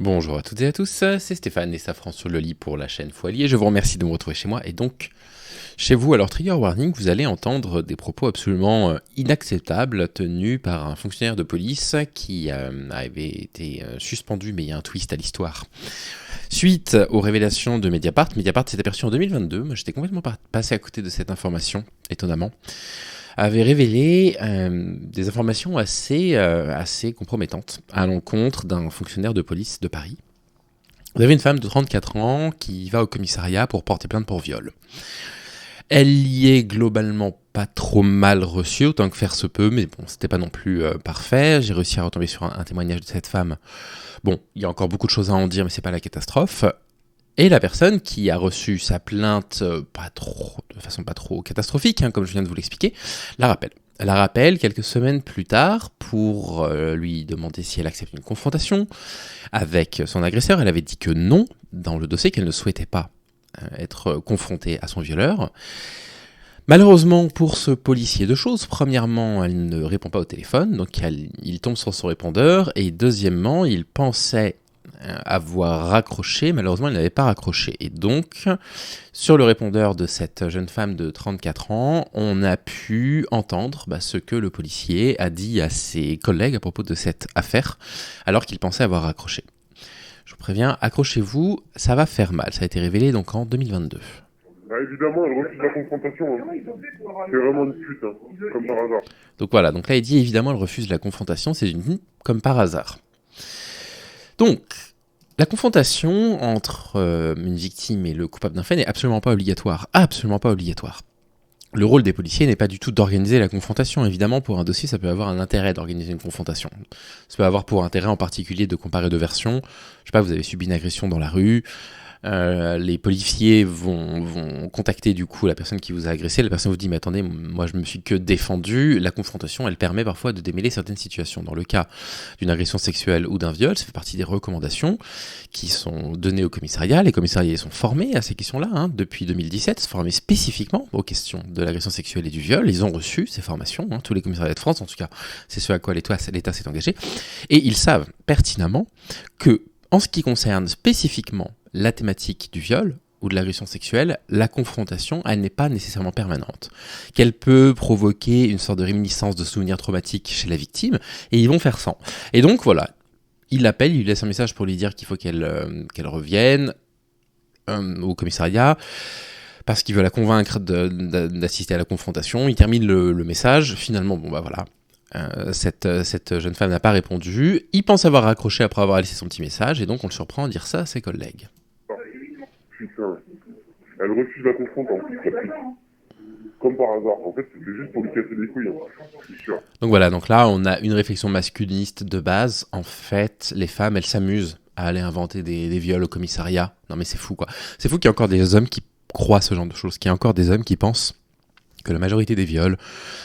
Bonjour à toutes et à tous, c'est Stéphane et Safran sur le lit pour la chaîne Foilier. Je vous remercie de me retrouver chez moi et donc chez vous. Alors, trigger warning, vous allez entendre des propos absolument inacceptables tenus par un fonctionnaire de police qui avait été suspendu, mais il y a un twist à l'histoire. Suite aux révélations de Mediapart s'est aperçu en 2022, moi j'étais complètement passé à côté de cette information, étonnamment, avait révélé des informations assez compromettantes à l'encontre d'un fonctionnaire de police de Paris. Vous avez une femme de 34 ans qui va au commissariat pour porter plainte pour viol. Elle y est globalement pas trop mal reçue, autant que faire se peut, mais bon, c'était pas non plus parfait. J'ai réussi à retomber sur un témoignage de cette femme. Bon, il y a encore beaucoup de choses à en dire, mais c'est pas la catastrophe. Et la personne qui a reçu sa plainte de façon pas trop catastrophique, comme je viens de vous l'expliquer, la rappelle. Elle la rappelle quelques semaines plus tard pour lui demander si elle accepte une confrontation avec son agresseur. Elle avait dit que non dans le dossier, qu'elle ne souhaitait pas être confrontée à son violeur. Malheureusement pour ce policier, deux choses. Premièrement, elle ne répond pas au téléphone, donc il tombe sur son répondeur. Et deuxièmement, il pensait avoir raccroché, malheureusement il n'avait pas raccroché. Et donc, sur le répondeur de cette jeune femme de 34 ans, on a pu entendre ce que le policier a dit à ses collègues à propos de cette affaire, alors qu'il pensait avoir raccroché. Je vous préviens, accrochez-vous, ça va faire mal. Ça a été révélé donc en 2022. Bah évidemment, elle refuse la confrontation. Hein. C'est vraiment une pute, hein, comme par hasard. Donc voilà, donc là il dit évidemment elle refuse la confrontation, c'est une comme par hasard. Donc, la confrontation entre une victime et le coupable d'un fait n'est absolument pas obligatoire. Absolument pas obligatoire. Le rôle des policiers n'est pas du tout d'organiser la confrontation. Évidemment, pour un dossier, ça peut avoir un intérêt d'organiser une confrontation. Ça peut avoir pour intérêt en particulier de comparer deux versions. Je sais pas, vous avez subi une agression dans la rue. Les policiers vont contacter du coup la personne qui vous a agressé. La personne vous dit mais attendez, moi je me suis que défendu. La confrontation, elle permet parfois de démêler certaines situations. Dans le cas d'une agression sexuelle ou d'un viol, ça fait partie des recommandations qui sont données au commissariat. Les commissariats sont formés à ces questions-là depuis 2017, formés spécifiquement aux questions de l'agression sexuelle et du viol. Ils ont reçu ces formations, tous les commissariats de France, en tout cas c'est ce à quoi l'État s'est engagé, et ils savent pertinemment que en ce qui concerne spécifiquement la thématique du viol ou de l'agression sexuelle, la confrontation, elle n'est pas nécessairement permanente. Qu'elle peut provoquer une sorte de réminiscence de souvenirs traumatiques chez la victime, et ils vont faire sans. Et donc voilà, il l'appelle, il lui laisse un message pour lui dire qu'il faut qu'elle revienne au commissariat, parce qu'il veut la convaincre d'assister à la confrontation. Il termine le message, finalement, voilà. Cette jeune femme n'a pas répondu. Il pense avoir raccroché après avoir laissé son petit message, et donc on le surprend à dire ça à ses collègues. Putain, elle refuse la confrontation, la pute. Comme par hasard. En fait, c'était juste pour lui casser les couilles, je suis sûr. Donc voilà, donc là on a une réflexion masculiniste de base. En fait, les femmes, elles s'amusent à aller inventer des viols au commissariat. Non mais c'est fou quoi. C'est fou qu'il y ait encore des hommes qui croient ce genre de choses, qu'il y ait encore des hommes qui pensent que la majorité des viols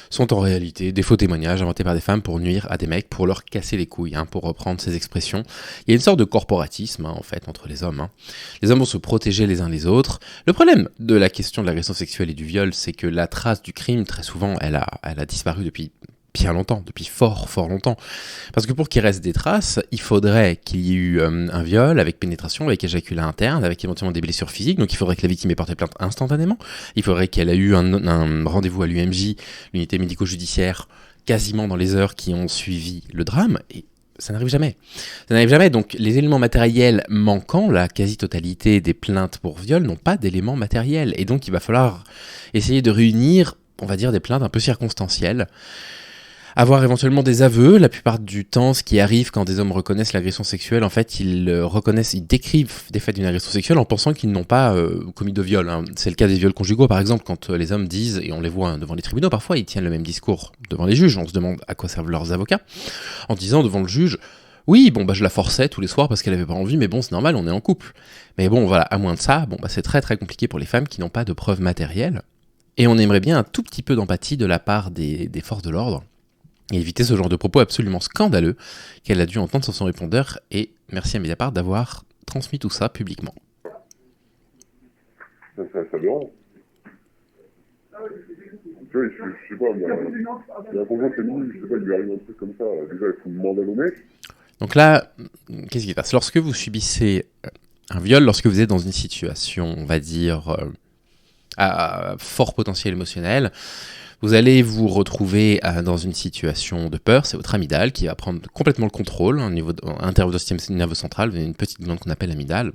sont en réalité des faux témoignages inventés par des femmes pour nuire à des mecs, pour leur casser les couilles, pour reprendre ces expressions. Il y a une sorte de corporatisme, en fait, entre les hommes. Les hommes vont se protéger les uns les autres. Le problème de la question de l'agression sexuelle et du viol, c'est que la trace du crime, très souvent, elle a disparu depuis bien longtemps, depuis fort longtemps. Parce que pour qu'il reste des traces, il faudrait qu'il y ait eu un viol avec pénétration, avec éjaculat interne, avec éventuellement des blessures physiques. Donc il faudrait que la victime ait porté plainte instantanément. Il faudrait qu'elle ait eu un rendez-vous à l'UMJ, l'unité médico-judiciaire, quasiment dans les heures qui ont suivi le drame. Et ça n'arrive jamais. Ça n'arrive jamais. Donc les éléments matériels manquants, la quasi-totalité des plaintes pour viol n'ont pas d'éléments matériels. Et donc il va falloir essayer de réunir, on va dire, des plaintes un peu circonstancielles. Avoir éventuellement des aveux. La plupart du temps, ce qui arrive quand des hommes reconnaissent l'agression sexuelle, en fait, ils décrivent des faits d'une agression sexuelle en pensant qu'ils n'ont pas commis de viol. C'est le cas des viols conjugaux, par exemple, quand les hommes disent, et on les voit devant les tribunaux, parfois ils tiennent le même discours devant les juges. On se demande à quoi servent leurs avocats, en disant devant le juge, oui, je la forçais tous les soirs parce qu'elle avait pas envie, mais bon, c'est normal, on est en couple. Mais bon, voilà, à moins de ça, c'est très très compliqué pour les femmes qui n'ont pas de preuves matérielles. Et on aimerait bien un tout petit peu d'empathie de la part des forces de l'ordre, et éviter ce genre de propos absolument scandaleux qu'elle a dû entendre sur son répondeur, et merci à Mediapart d'avoir transmis tout ça publiquement. Ça dérange. Tu vois, je sais pas, il y a un conjoint féminin, je sais pas, il lui arrive un truc comme ça. Déjà, il faut demander au mec. Donc là, qu'est-ce qui se passe? Lorsque vous subissez un viol, lorsque vous êtes dans une situation, on va dire, à fort potentiel émotionnel, vous allez vous retrouver dans une situation de peur. C'est votre amygdale qui va prendre complètement le contrôle au niveau à l'intérieur du système nerveux central. Vous avez une petite glande qu'on appelle l'amygdale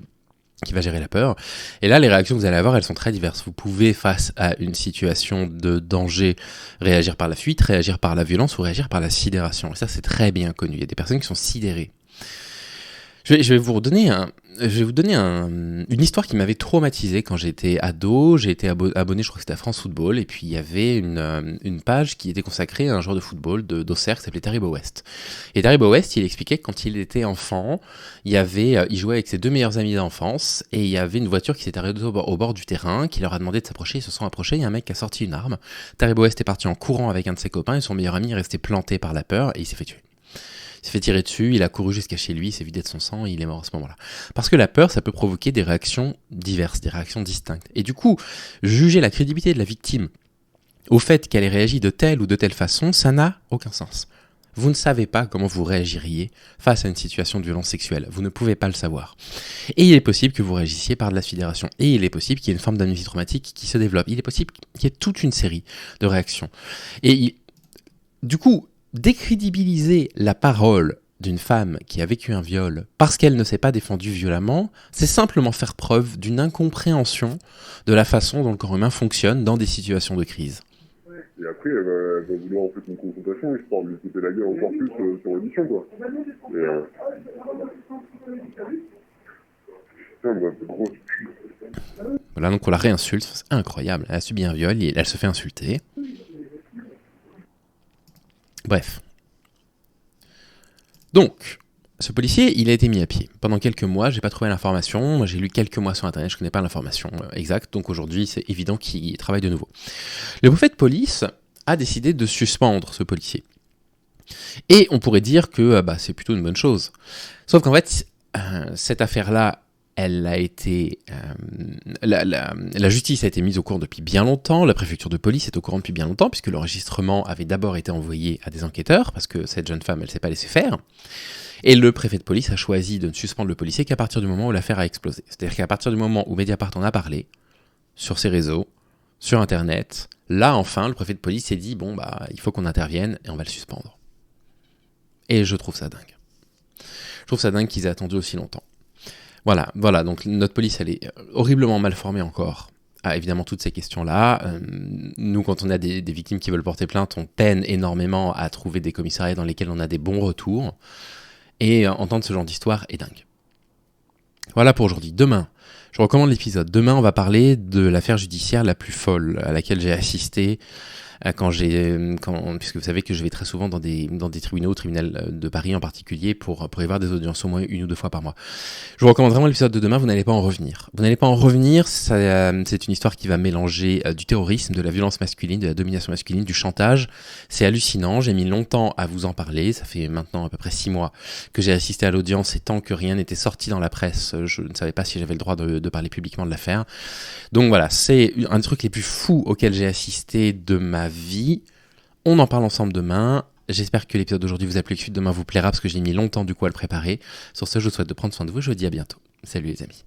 qui va gérer la peur. Et là, les réactions que vous allez avoir, elles sont très diverses. Vous pouvez, face à une situation de danger, réagir par la fuite, réagir par la violence ou réagir par la sidération. Et ça, c'est très bien connu. Il y a des personnes qui sont sidérées. Je vais vous donner une histoire qui m'avait traumatisé quand j'étais ado. J'ai été abonné, je crois que c'était à France Football, et puis il y avait une page qui était consacrée à un joueur de football d'Auxerre qui s'appelait Taribo West. Et Taribo West, il expliquait que quand il était enfant, il jouait avec ses 2 meilleurs amis d'enfance, et il y avait une voiture qui s'était arrêtée au bord du terrain, qui leur a demandé de s'approcher. Ils se sont approchés, il y a un mec qui a sorti une arme. Taribo West est parti en courant avec un de ses copains, et son meilleur ami est resté planté par la peur, et il s'est fait tuer. Il s'est fait tirer dessus, il a couru jusqu'à chez lui, il s'est vidé de son sang et il est mort à ce moment-là. Parce que la peur, ça peut provoquer des réactions diverses, des réactions distinctes. Et du coup, juger la crédibilité de la victime au fait qu'elle ait réagi de telle ou de telle façon, ça n'a aucun sens. Vous ne savez pas comment vous réagiriez face à une situation de violence sexuelle. Vous ne pouvez pas le savoir. Et il est possible que vous réagissiez par de la sidération. Et il est possible qu'il y ait une forme d'amnésie traumatique qui se développe. Il est possible qu'il y ait toute une série de réactions. Et du coup, décrédibiliser la parole d'une femme qui a vécu un viol parce qu'elle ne s'est pas défendue violemment, c'est simplement faire preuve d'une incompréhension de la façon dont le corps humain fonctionne dans des situations de crise. Et après, elle va vouloir en fait une confrontation, histoire de lui couper la gueule encore plus sur l'émission, quoi. Putain, bah, c'est grosse pute. Voilà, donc on la réinsulte, c'est incroyable. Elle a subi un viol, elle se fait insulter. Bref. Donc, ce policier, il a été mis à pied. Pendant quelques mois, j'ai pas trouvé l'information. Moi, j'ai lu quelques mois sur Internet, je connais pas l'information exacte. Donc aujourd'hui, c'est évident qu'il travaille de nouveau. Le préfet de police a décidé de suspendre ce policier. Et on pourrait dire que c'est plutôt une bonne chose. Sauf qu'en fait, cette affaire-là, elle a été, la justice a été mise au courant depuis bien longtemps, la préfecture de police est au courant depuis bien longtemps, puisque l'enregistrement avait d'abord été envoyé à des enquêteurs, parce que cette jeune femme, elle ne s'est pas laissée faire. Et le préfet de police a choisi de ne suspendre le policier qu'à partir du moment où l'affaire a explosé. C'est-à-dire qu'à partir du moment où Mediapart en a parlé, sur ses réseaux, sur Internet, là enfin, le préfet de police s'est dit, il faut qu'on intervienne et on va le suspendre. Et je trouve ça dingue. Je trouve ça dingue qu'ils aient attendu aussi longtemps. Voilà, donc notre police, elle est horriblement mal formée encore à évidemment toutes ces questions-là. Nous, quand on a des victimes qui veulent porter plainte, on peine énormément à trouver des commissariats dans lesquels on a des bons retours. Et entendre ce genre d'histoire est dingue. Voilà pour aujourd'hui. Demain, je recommande l'épisode. Demain, on va parler de l'affaire judiciaire la plus folle à laquelle j'ai assisté puisque vous savez que je vais très souvent dans des tribunaux, au tribunal de Paris en particulier, pour y avoir des audiences au moins 1 ou 2 fois par mois. Je vous recommande vraiment l'épisode de demain, vous n'allez pas en revenir. C'est une histoire qui va mélanger du terrorisme, de la violence masculine, de la domination masculine, du chantage. C'est hallucinant, j'ai mis longtemps à vous en parler, ça fait maintenant à peu près 6 mois que j'ai assisté à l'audience et tant que rien n'était sorti dans la presse, je ne savais pas si j'avais le droit de parler publiquement de l'affaire. Donc voilà, c'est un des trucs les plus fous auxquels j'ai assisté de ma vie. On en parle ensemble demain. J'espère que l'épisode d'aujourd'hui vous a plu et que celui de demain vous plaira parce que j'ai mis longtemps du coup à le préparer. Sur ce, je vous souhaite de prendre soin de vous et je vous dis à bientôt. Salut les amis.